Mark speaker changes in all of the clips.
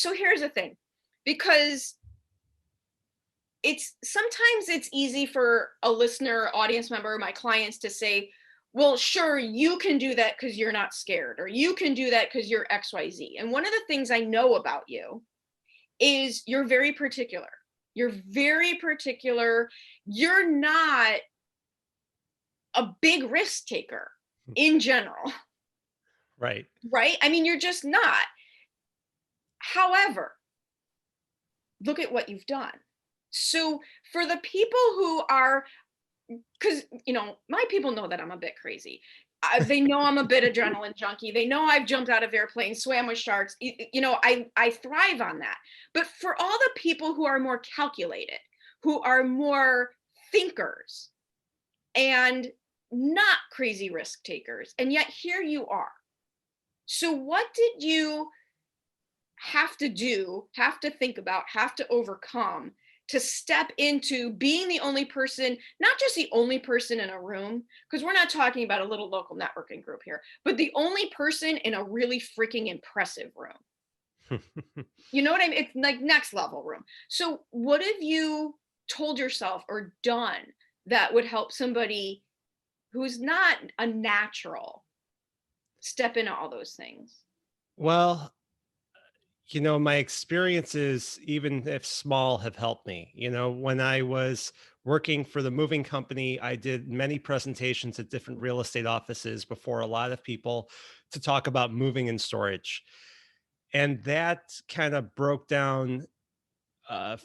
Speaker 1: So here's the thing, because sometimes it's easy for a listener, audience member, my clients to say, well, sure, you can do that because you're not scared, or you can do that because you're XYZ. And one of the things I know about you is you're very particular. You're very particular. You're not a big risk taker in general,
Speaker 2: Right.
Speaker 1: right? I mean, you're just not. However, look at what you've done. So for the people who are, because, my people know that I'm a bit crazy. They know I'm a bit adrenaline junkie. They know I've jumped out of airplanes, swam with sharks. I thrive on that. But for all the people who are more calculated, who are more thinkers and not crazy risk takers, and yet here you are. So what did you have to do, have to think about, have to overcome to step into being the only person, not just the only person in a room, because we're not talking about a little local networking group here, but the only person in a really freaking impressive room. You know what I mean? It's like next level room. So what have you told yourself or done that would help somebody who's not a natural step into all those things?
Speaker 2: Well, my experiences, even if small, have helped me. When I was working for the moving company, I did many presentations at different real estate offices before a lot of people to talk about moving and storage. And that kind of broke down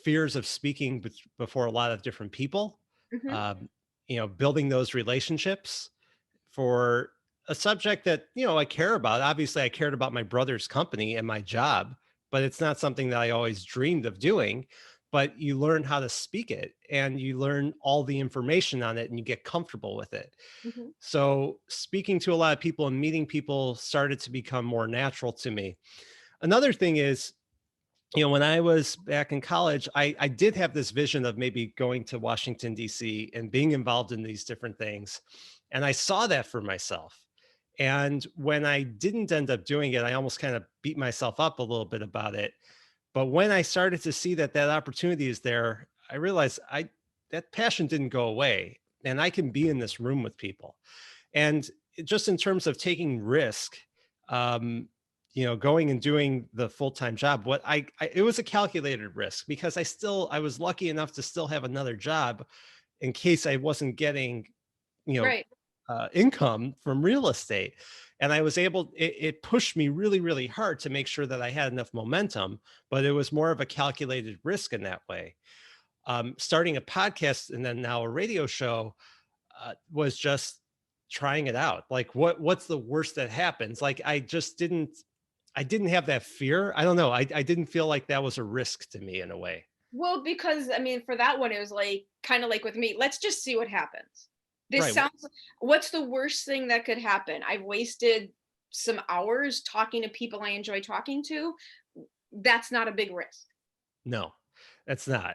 Speaker 2: fears of speaking before a lot of different people,
Speaker 1: Hmm.
Speaker 2: um, building those relationships for a subject that, I care about. Obviously, I cared about my brother's company and my job, but it's not something that I always dreamed of doing. But you learn how to speak it and you learn all the information on it and you get comfortable with it.
Speaker 1: Hmm.
Speaker 2: So speaking to a lot of people and meeting people started to become more natural to me. Another thing is, when I was back in college, I did have this vision of maybe going to Washington, D.C. and being involved in these different things. And I saw that for myself. And when I didn't end up doing it, I almost kind of beat myself up a little bit about it. But when I started to see that opportunity is there, I realized that passion didn't go away and I can be in this room with people. And just in terms of taking risk, um, going and doing the full-time job, it was a calculated risk because I was lucky enough to still have another job in case I wasn't getting, you know,
Speaker 1: Right.
Speaker 2: income from real estate. And I was it pushed me really, really hard to make sure that I had enough momentum, but it was more of a calculated risk in that way. Starting a podcast and then now a radio show was just trying it out. Like what's the worst that happens? Like I didn't have that fear. I don't know. I didn't feel like that was a risk to me in a way.
Speaker 1: Well, because I mean, for that one, it was like kind of like with me, let's just see what happens. This
Speaker 2: Right.
Speaker 1: sounds, what's the worst thing that could happen? I've wasted some hours talking to people I enjoy talking to. That's not a big risk.
Speaker 2: No, that's not.